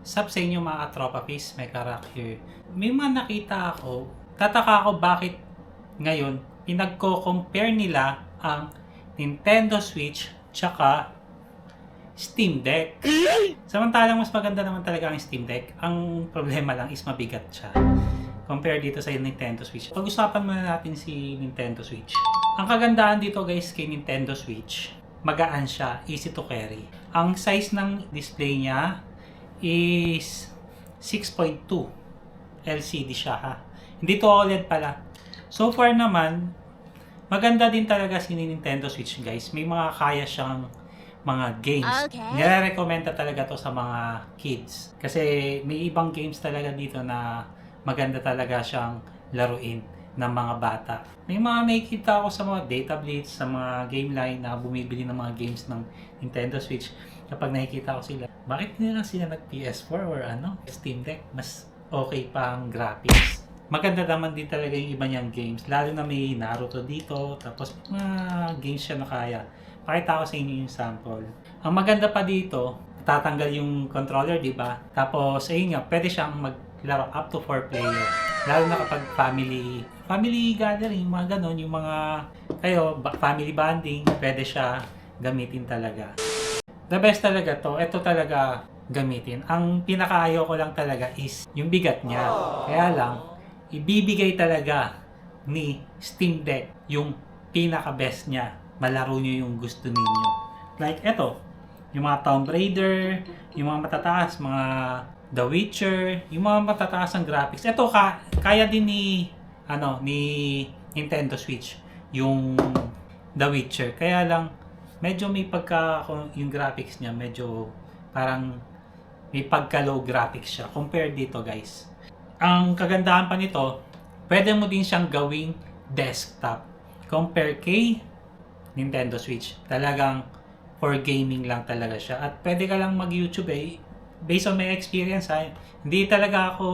Sub sa inyo mga katropa peace, may karak here. May mga nakita ako, tataka ako bakit ngayon pinagko-compare nila ang Nintendo Switch tsaka Steam Deck. Samantalang mas maganda naman talaga ang Steam Deck. Ang problema lang is mabigat siya compare dito sa Nintendo Switch. Pag-usapan muna natin si Nintendo Switch. Ang kagandahan dito guys kay Nintendo Switch, magaan siya, easy to carry. Ang size ng display niya is 6.2 LCD siya ha. Hindi to OLED pala. So far naman, maganda din talaga si Nintendo Switch guys. May mga kaya siyang mga games. Okay. Nire-recommenda talaga to sa mga kids. Kasi may ibang games talaga dito na maganda talaga siyang laruin ng mga bata. May mga nakikita ako sa mga data blitz, sa mga game line na bumibili ng mga games ng Nintendo Switch. Kapag nakikita ko sila, bakit nila sila nag PS4 or Steam Deck? Mas okay pa ang graphics. Maganda naman din talaga yung iba niyang games. Lalo na may Naruto dito, tapos mga games siya na kaya. Pakita ko sa inyo yung sample. Ang maganda pa dito, tatanggal yung controller, di ba? Tapos, ayun nga, pwede siyang maglaro up to 4 player. Lalo na kapag family gathering, mga ganon, yung mga family bonding, pwede siya gamitin talaga. The best talaga to, ito talaga gamitin. Ang pinakaayaw ko lang talaga is yung bigat niya. Kaya lang, ibibigay talaga ni Steam Deck yung pinaka-best niya. Malaro nyo yung gusto ninyo. Like eto, yung mga Tomb Raider, yung mga matataas, mga The Witcher, yung mga matataas ang graphics. Ito kaya din ni Nintendo Switch yung The Witcher. Kaya lang medyo may yung graphics niya medyo parang may pagka-low graphics siya compared dito, guys. Ang kagandahan pa nito, pwede mo din siyang gawing desktop compare kay Nintendo Switch. Talagang for gaming lang talaga siya. At pwede ka lang mag-YouTube based on my experience hindi talaga ako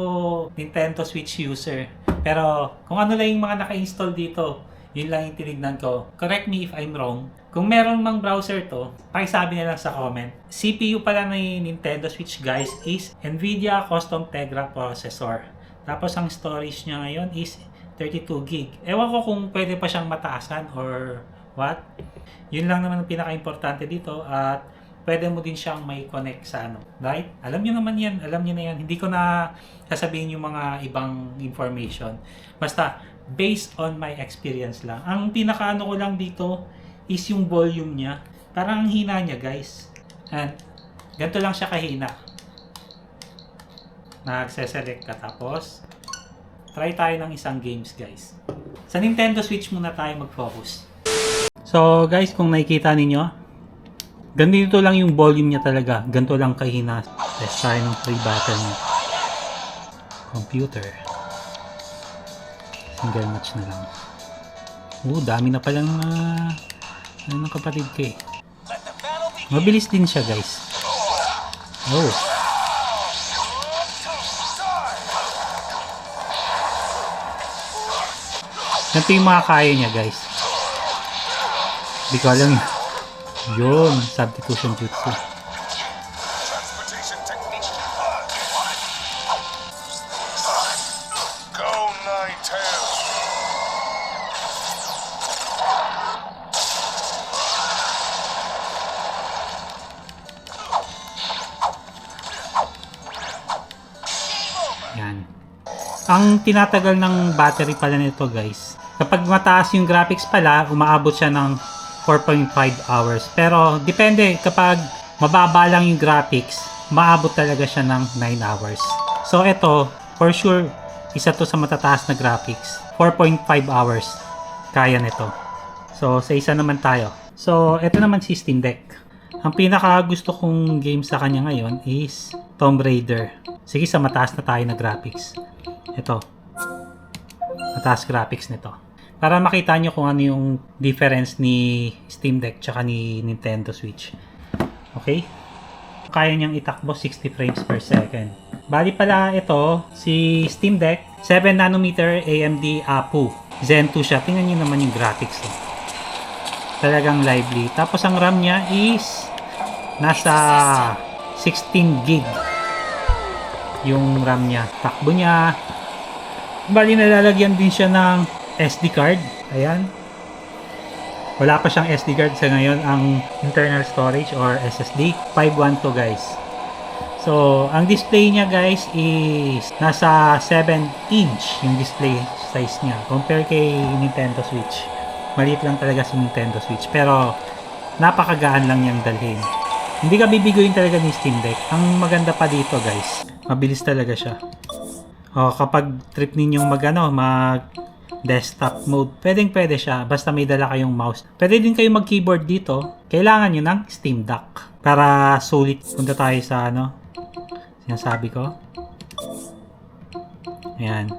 Nintendo Switch user. Pero kung ano lang yung mga naka-install dito, yun lang yung tinignan ko. Correct me if I'm wrong. Kung meron mang browser to, pakisabi na lang sa comment. CPU pala ng Nintendo Switch guys is Nvidia Custom Tegra Processor. Tapos ang storage niya ngayon is 32 gig. Ewan ko kung pwede pa siyang mataasan or what. Yun lang naman ang pinaka-importante dito at pwede mo din siyang may connect sa right? Alam niyo naman yan, alam niyo na yan. Hindi ko na sasabihin yung mga ibang information. Basta, based on my experience lang. Ang pinaka ko lang dito is yung volume niya. Parang hina niya guys. And, ganito lang siya kahina. Nagse-select ka tapos, try tayo ng isang games guys. Sa Nintendo Switch muna tayo mag-focus. So guys, kung nakikita ninyo, ganito lang yung volume niya talaga. Ganito lang kahina. Test tayo ng free battle niya. Computer. Single match na lang. Dami na palang ng kapatid ko eh. Mabilis din siya guys. Ganito yung mga kaya niya guys. Di ko alam. Yun, substitution jutsu. Go Ninetales. Yan. Ang tinatagal ng battery pala nito guys, kapag mataas yung graphics pala, umaabot siya ng 4.5 hours. Pero depende, kapag mababa lang yung graphics, maabot talaga siya ng 9 hours. So ito, for sure, isa to sa matataas na graphics. 4.5 hours kaya nito. So sa isa naman tayo. So ito naman si Steam Deck. Ang pinaka gusto kong game sa kanya ngayon is Tomb Raider. Sige, sa mataas na tayo na graphics. Ito. Mataas graphics nito. Para makita nyo kung ano yung difference ni Steam Deck tsaka ni Nintendo Switch. Okay? Kaya niyang itakbo 60 frames per second. Bali pala ito, si Steam Deck, 7nm AMD APU. Zen 2 siya. Tingnan nyo naman yung graphics. Talagang lively. Tapos ang RAM niya is nasa 16 gig. yung RAM niya. Takbo niya. Bali, nalalagyan din siya ng SD card. Ayan. Wala pa siyang SD card sa ngayon. Ang internal storage or SSD, 512 guys. So, ang display niya guys is nasa 7-inch yung display size niya. Compare kay Nintendo Switch. Maliit lang talaga si Nintendo Switch. Pero, napakagaan lang niyang dalhin. Hindi ka bibiguin talaga ni Steam Deck. Ang maganda pa dito guys, mabilis talaga siya. O, kapag trip ninyong mag desktop mode, pwede siya. Basta may dala kayong mouse. Pwede din kayo mag-keyboard dito. Kailangan nyo ng Steam Deck. Para sulit. Punta tayo sa sinasabi ko. Ayan.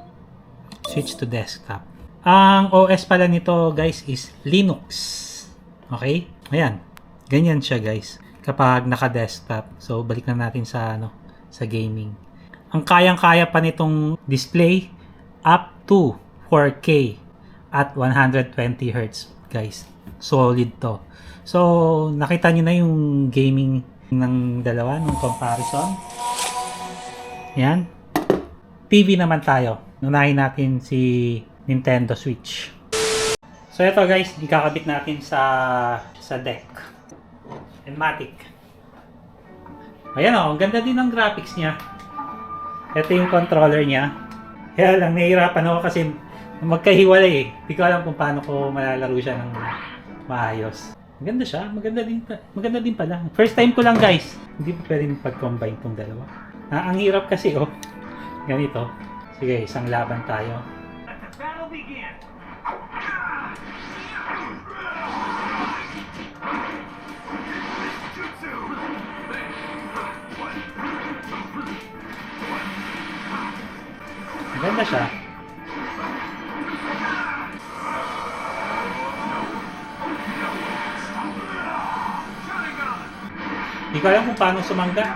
Switch to desktop. Ang OS pala nito guys is Linux. Okay? Ayan. Ganyan siya guys. Kapag naka-desktop. So, balik na natin sa sa gaming. Ang kayang-kaya pa nitong display up to 4K at 120 Hz guys. Solid to. So, nakita nyo na yung gaming ng dalawa, ng comparison. Yan. TV naman tayo. Unahin natin si Nintendo Switch. So, ito guys, ikakabit natin sa deck. Enmatic. Ayan o, ang ganda din ng graphics niya. Ito yung controller niya. Kaya lang, nahihirapan ako kasi magkahiwalay eh. Hindi ko alam kung paano ko malalaro siya ng maayos. Maganda siya. Maganda din pala. First time ko lang guys. Hindi pa pwedeng pag-combine tong dalawa. Ang hirap kasi oh. Ganito. Sige, isang laban tayo. Maganda siya. Hindi ko alam kung paano sumangga.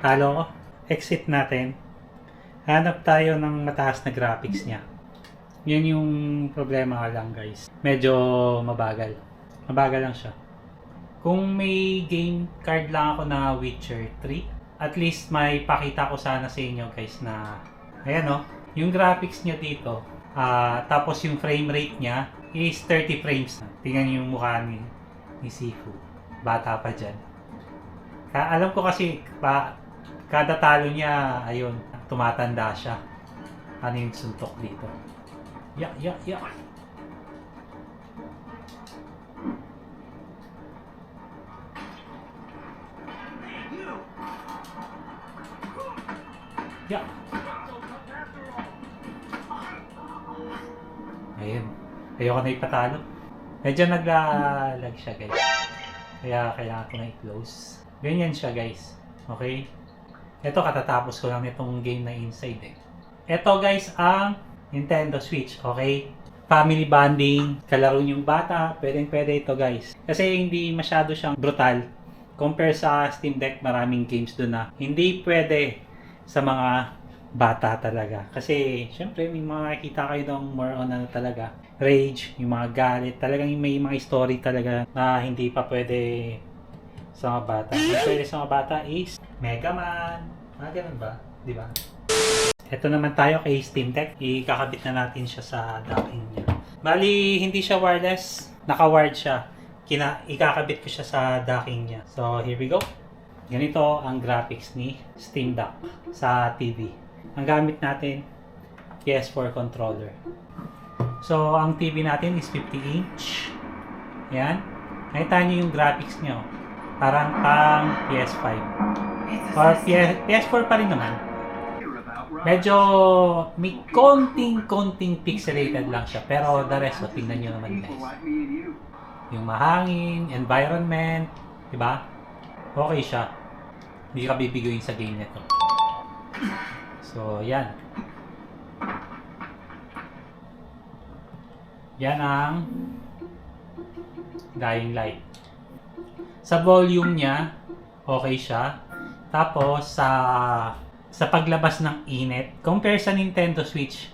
Talo ko. Exit natin. Hanap tayo ng mataas na graphics niya. Yan yung problema lang guys. Medyo mabagal. Mabagal lang siya. Kung may game card lang ako na Witcher 3, at least may pakita ko sana sa inyo guys na ayan o, yung graphics niya dito, tapos yung frame rate niya is 30 frames. Tingnan niyo yung mukha ni Sifu. Bata pa dyan. Alam ko kasi kada talo niya, ayun, tumatanda siya. Ano yung suntok dito? Ya. Yeah. Ayun. Ayoko na ipatalo. Medyo naglalag siya guys. Kaya kailangan ko na i-close. Ganyan siya guys. Okay? Ito katatapos ko lang itong game na Inside eh. Ito guys ang Nintendo Switch. Okay? Family bonding. Kalaro yung bata. Pwede ito guys. Kasi hindi masyado siyang brutal. Compare sa Steam Deck, maraming games doon na hindi pwede sa mga bata talaga. Kasi, syempre, may mga nakikita kayo doon more on talaga. Rage, yung mga galit. Talagang may mga story talaga na hindi pa pwede sa mga bata. Yung pwede sa mga bata is Mega Man. Ganun ba? Di ba? Ito naman tayo kay Steam Deck. Ikakabit na natin siya sa docking niya. Bali, hindi siya wireless. Naka-wired siya. Ikakabit ko siya sa docking niya. So, here we go. Ganito ang graphics ni Steam Deck sa TV. Ang gamit natin, PS4 controller. So, ang TV natin is 50-inch. Yan. Nakita nyo yung graphics nyo. Parang pang PS5. Or PS4 pa rin naman. Medyo may konting pixelated lang siya. Pero the rest, tingnan nyo naman guys. Yung mahangin, environment, diba? Okay siya. Hindi ka bibiguin sa game nito. So, yan. Yan ang Dying Light. Sa volume niya, okay siya. Tapos, sa paglabas ng init, compare sa Nintendo Switch,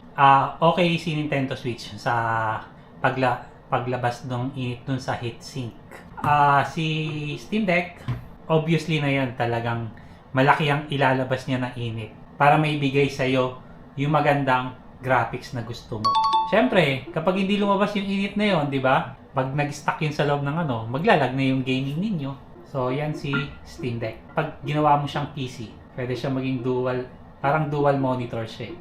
okay si Nintendo Switch sa paglabas ng init dun sa heatsink. Si Steam Deck, obviously na yan talagang malaki ang ilalabas niya na init para maibigay sa'yo yung magandang graphics na gusto mo. Siyempre, kapag hindi lumabas yung init na yon, di ba? Pag nag-stuck yun sa loob ng maglalag na yung gaming ninyo. So, yan si Steam Deck. Pag ginawa mo siyang PC, pwede siya maging parang dual monitor siya.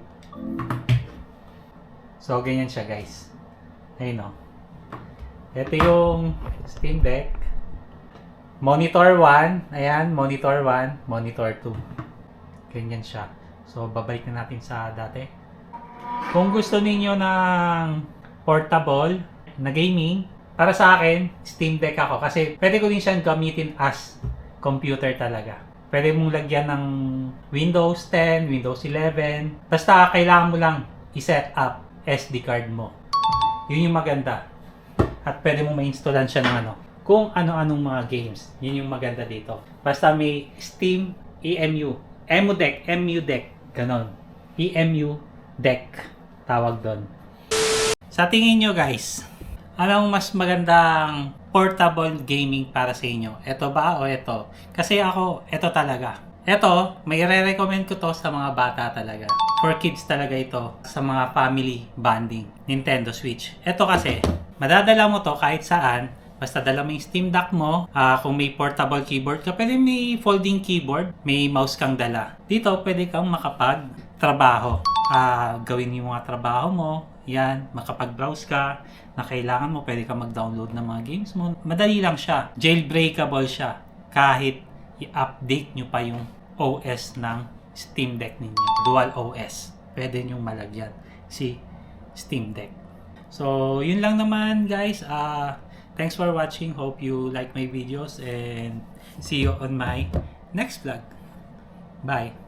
So, ganyan siya guys. Ayun o. Ito yung Steam Deck. Monitor 1. Ayan, monitor 1, monitor 2. Ganyan siya. So, babalik na natin sa dati. Kung gusto ninyo ng portable na gaming, para sa akin, Steam Deck ako. Kasi pwede ko din siyang gamitin as computer talaga. Pwede mong lagyan ng Windows 10, Windows 11. Basta kailangan mo lang i-set up SD card mo. Yun yung maganda. At pwede mong ma-installan siya ng kung ano-anong mga games. Yun yung maganda dito. Basta may Steam EMU. EMU Deck. Ganon. EMU Deck. Tawag doon. Sa tingin nyo guys, anong mas magandang portable gaming para sa inyo? Ito ba o ito? Kasi ako, ito talaga. Ito, may re-recommend ko to sa mga bata talaga. For kids talaga ito. Sa mga family bonding. Nintendo Switch. Ito kasi, madadala mo to kahit saan. Basta dala mo yung Steam Deck mo. Kung may portable keyboard ka, pwede may folding keyboard. May mouse kang dala. Dito, pwede kang makapag-trabaho. Gawin yung mga trabaho mo. Yan, makapag-browse ka. Na kailangan mo, pwede kang mag-download ng mga games mo. Madali lang siya. Jailbreakable siya. Kahit i-update nyo pa yung OS ng Steam Deck ninyo. Dual OS. Pwede nyo malagyan si Steam Deck. So, yun lang naman guys. Thanks for watching. Hope you like my videos and see you on my next vlog. Bye!